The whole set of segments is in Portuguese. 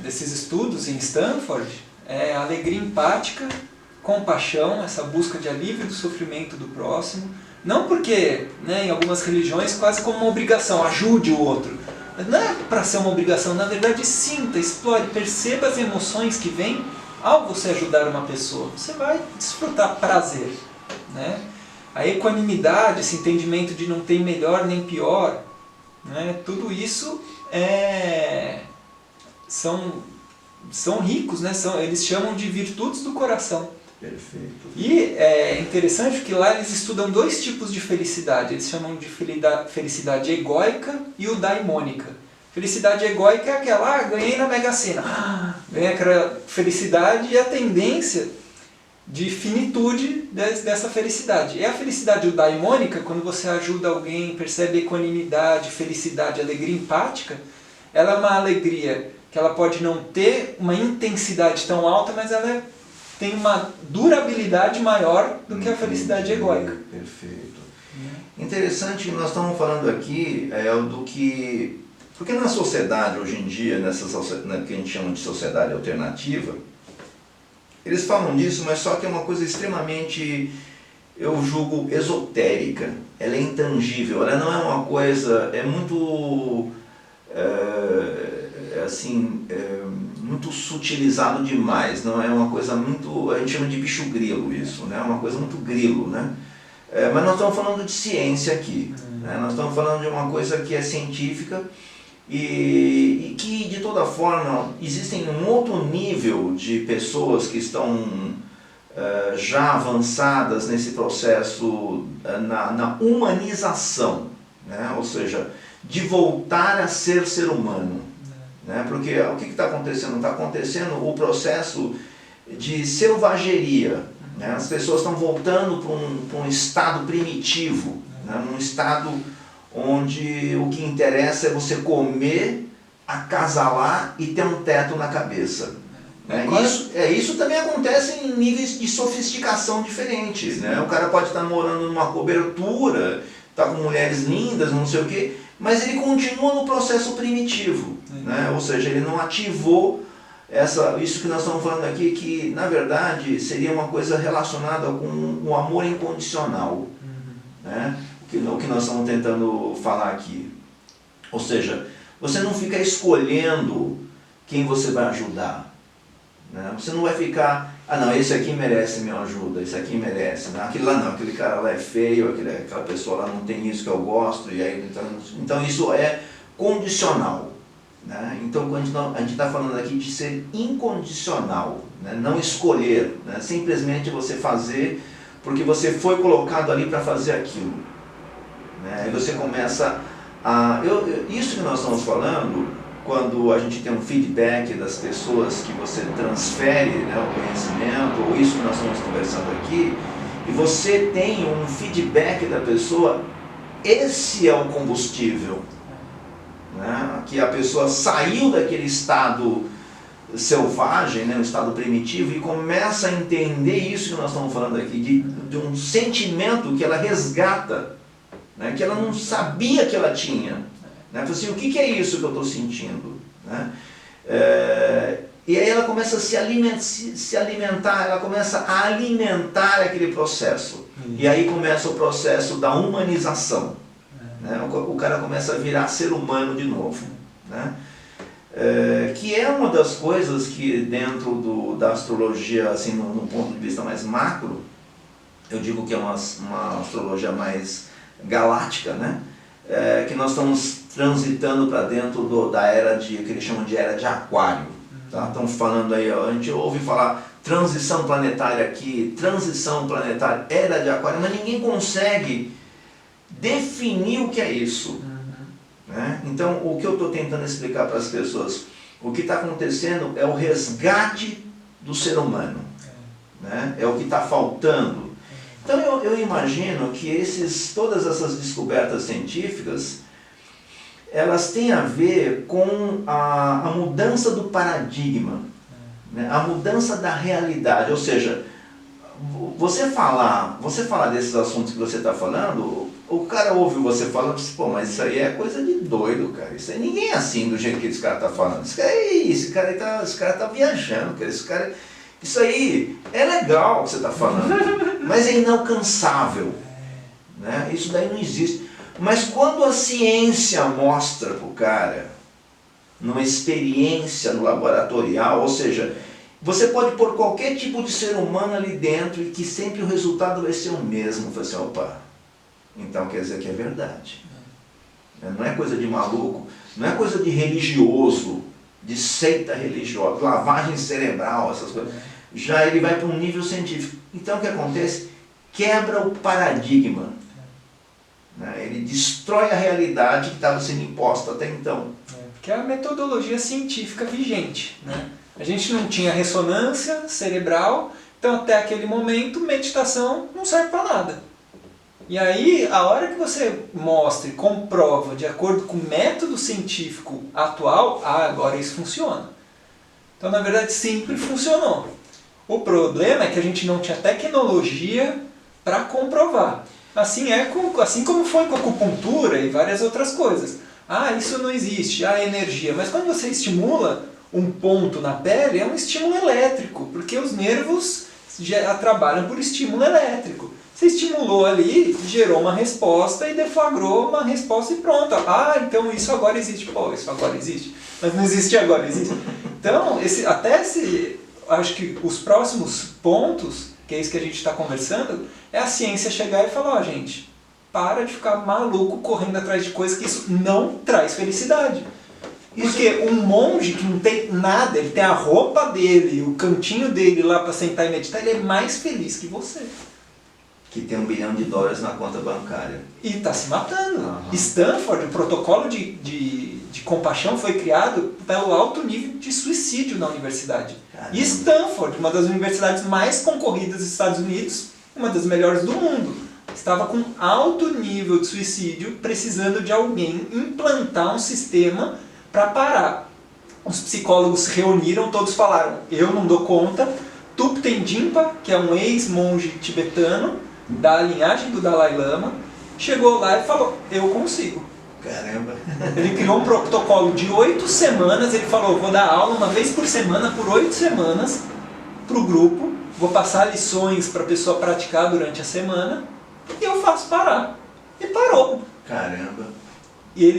desses estudos em Stanford é a alegria empática, compaixão, essa busca de alívio do sofrimento do próximo. Não porque, né, em algumas religiões, quase como uma obrigação, ajude o outro. Não é para ser uma obrigação, na verdade sinta, explore, perceba as emoções que vêm ao você ajudar uma pessoa. Você vai desfrutar prazer, né? A equanimidade, esse entendimento de não ter melhor nem pior, né? Tudo isso são ricos, né? Eles chamam de virtudes do coração. Perfeito. E é interessante que lá eles estudam dois tipos de felicidade. Eles chamam de felicidade egóica e eudaimônica. Felicidade egóica é aquela, ganhei na Mega Sena. Ganhei aquela felicidade e a tendência de finitude dessa felicidade. E a felicidade eudaimônica, quando você ajuda alguém, percebe equanimidade, felicidade, alegria empática, ela é uma alegria que ela pode não ter uma intensidade tão alta, mas ela tem uma durabilidade maior do que a felicidade egóica. Perfeito. Interessante que nós estamos falando aqui do que... Porque na sociedade hoje em dia, que a gente chama de sociedade alternativa, eles falam disso, mas só que é uma coisa extremamente, eu julgo, esotérica. Ela é intangível, ela não é uma coisa, é muito, muito sutilizado demais, não é uma coisa muito, a gente chama de bicho grilo isso, né? Uma coisa muito grilo, né? Mas nós estamos falando de ciência aqui, né? Nós estamos falando de uma coisa que é científica e que, de toda forma, existem um outro nível de pessoas que estão já avançadas nesse processo na humanização, né? Ou seja, de voltar a ser humano. Né? Porque o que está acontecendo? Está acontecendo o processo de selvageria. Né? As pessoas estão voltando para um estado primitivo, né? Num estado onde o que interessa é você comer, acasalar e ter um teto na cabeça. Né? Isso também acontece em níveis de sofisticação diferentes. Né? O cara pode estar morando numa cobertura, está com mulheres lindas, não sei o quê, mas ele continua no processo primitivo. Né? Ou seja, ele não ativou isso que nós estamos falando aqui, que na verdade seria uma coisa relacionada com o amor incondicional. Né? O que nós estamos tentando falar aqui. Ou seja, você não fica escolhendo quem você vai ajudar. Né? Você não vai ficar, não, esse aqui merece minha ajuda, esse aqui merece. Né? Aquele lá não, aquele cara lá é feio, aquela pessoa lá não tem isso que eu gosto. E aí, então isso é condicional. Né? Então a gente está falando aqui de ser incondicional, né? Não escolher, né? Simplesmente você fazer porque você foi colocado ali para fazer aquilo. Né? Aí você começa a... isso que nós estamos falando, quando a gente tem um feedback das pessoas que você transfere, né, o conhecimento, ou isso que nós estamos conversando aqui, e você tem um feedback da pessoa, esse é o combustível. Né? Que a pessoa saiu daquele estado selvagem, né, um estado primitivo, e começa a entender isso que nós estamos falando aqui, de um sentimento que ela resgata, né, que ela não sabia que ela tinha. Né? Assim, o que é isso que eu estou sentindo? Né? E aí ela começa a se alimentar, ela começa a alimentar aquele processo. E aí começa o processo da humanização. Né? O cara começa a virar ser humano de novo. Né? Que é uma das coisas que dentro da astrologia, assim, num ponto de vista mais macro, eu digo que é uma astrologia mais galáctica, né? Que nós estamos transitando para dentro da era que eles chamam de era de aquário. Tá? Estamos falando aí, a gente ouve falar transição planetária aqui, transição planetária, era de aquário, mas ninguém consegue definir o que é isso. Né? Então, o que eu estou tentando explicar para as pessoas, o que está acontecendo é o resgate do ser humano. Né? É o que está faltando. Então eu imagino que todas essas descobertas científicas, elas têm a ver com a mudança do paradigma, né? A mudança da realidade. Ou seja, você falar desses assuntos que você está falando, o cara ouve você falando, pô, mas isso aí é coisa de doido, cara. Isso aí ninguém é assim do jeito que esse cara tá falando. Esse cara tá viajando, cara. Isso aí é legal o que você tá falando, mas é inalcançável. Né? Isso daí não existe. Mas quando a ciência mostra pro cara, numa experiência no laboratorial, ou seja, você pode pôr qualquer tipo de ser humano ali dentro e que sempre o resultado vai ser o mesmo. Você fala assim, opa, então quer dizer que é verdade. Não é coisa de maluco, não é coisa de religioso, de seita religiosa, lavagem cerebral, essas coisas. Já ele vai para um nível científico. Então o que acontece? Quebra o paradigma. Ele destrói a realidade que estava sendo imposta até então. Porque é a metodologia científica vigente. Né? A gente não tinha ressonância cerebral, então até aquele momento meditação não serve para nada. E aí, a hora que você mostra e comprova de acordo com o método científico atual, agora isso funciona. Então, na verdade, sempre funcionou. O problema é que a gente não tinha tecnologia para comprovar. Assim como foi com a acupuntura e várias outras coisas. Isso não existe, energia. Mas quando você estimula um ponto na pele, é um estímulo elétrico, porque os nervos já trabalham por estímulo elétrico. Você estimulou ali, gerou uma resposta e deflagrou uma resposta e pronto. Então isso agora existe. Pô, isso agora existe. Mas não existe agora, existe. Então, acho que os próximos pontos, que é isso que a gente está conversando, é a ciência chegar e falar, gente, para de ficar maluco correndo atrás de coisas que isso não traz felicidade. Porque um monge que não tem nada, ele tem a roupa dele, o cantinho dele lá para sentar e meditar, ele é mais feliz que você. Que tem $1 bilhão na conta bancária. E está se matando. Stanford, o protocolo de compaixão foi criado pelo alto nível de suicídio na universidade. Caramba. E Stanford, uma das universidades mais concorridas dos Estados Unidos, uma das melhores do mundo, estava com alto nível de suicídio, precisando de alguém implantar um sistema para parar. Os psicólogos se reuniram, todos falaram, eu não dou conta. Thupten Jinpa, que é um ex-monge tibetano, da linhagem do Dalai Lama, chegou lá e falou, eu consigo. Caramba! Ele criou um protocolo de 8 semanas, ele falou, vou dar aula uma vez por semana, por 8 semanas, para o grupo, vou passar lições para a pessoa praticar durante a semana, e eu faço parar. E parou. Caramba! E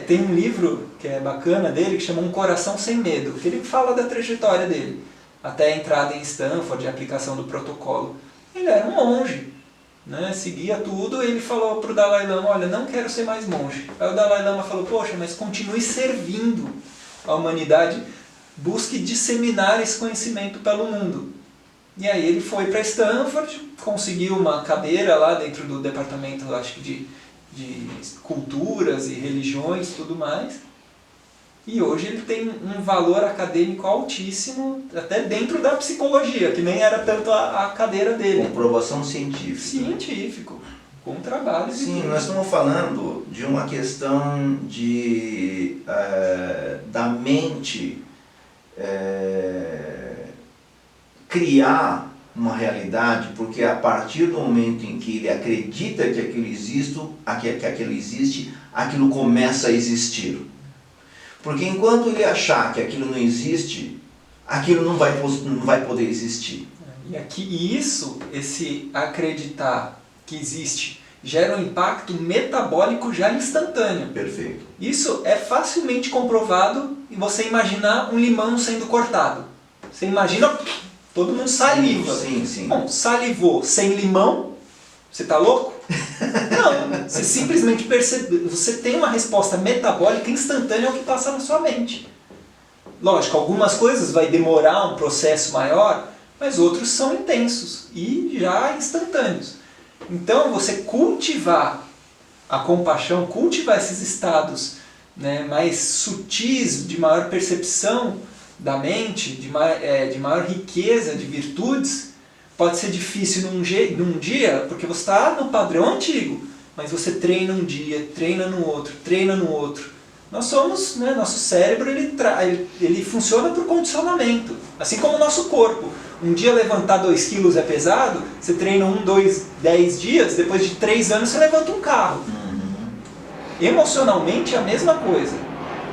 tem um livro que é bacana dele, que chama Um Coração Sem Medo, que ele fala da trajetória dele, até a entrada em Stanford, a aplicação do protocolo. Ele era um monge, né? Seguia tudo, e ele falou para o Dalai Lama, olha, não quero ser mais monge. Aí o Dalai Lama falou, poxa, mas continue servindo a humanidade, busque disseminar esse conhecimento pelo mundo. E aí ele foi para Stanford, conseguiu uma cadeira lá dentro do departamento, acho que de culturas e religiões e tudo mais. E hoje ele tem um valor acadêmico altíssimo, até dentro da psicologia, que nem era tanto a cadeira dele. Comprovação científica. Científico, com trabalhos. Sim, nós estamos falando de uma questão da mente criar uma realidade, porque a partir do momento em que ele acredita que aquilo existe, aquilo começa a existir. Porque enquanto ele achar que aquilo não existe, aquilo não vai poder existir. E esse acreditar que existe, gera um impacto metabólico já instantâneo. Perfeito. Isso é facilmente comprovado em você imaginar um limão sendo cortado. Você imagina, todo mundo saliva. Sim. Bom, salivou sem limão, você está louco? Não, você simplesmente percebe, você tem uma resposta metabólica instantânea ao que passa na sua mente. Lógico, algumas coisas vai demorar um processo maior, mas outros são intensos e já instantâneos. Então, você cultivar a compaixão, cultivar esses estados, né, mais sutis, de maior percepção da mente, de maior riqueza de virtudes, pode ser difícil num dia, porque você está no padrão antigo, mas você treina um dia, treina no outro. Nós somos, né, nosso cérebro ele funciona por condicionamento, assim como o nosso corpo. Um dia levantar 2 quilos é pesado, você treina 1, 2, 10 dias, depois de 3 anos você levanta um carro. Emocionalmente é a mesma coisa.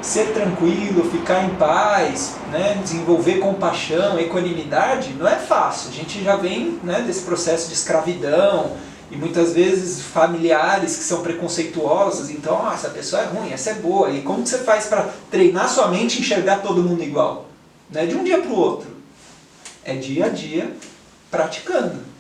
Ser tranquilo, ficar em paz, né, desenvolver compaixão, equanimidade, não é fácil. A gente já vem, né, desse processo de escravidão e muitas vezes familiares que são preconceituosos. Então, essa pessoa é ruim, essa é boa. E como que você faz para treinar sua mente e enxergar todo mundo igual? Não é de um dia para o outro. É dia a dia praticando.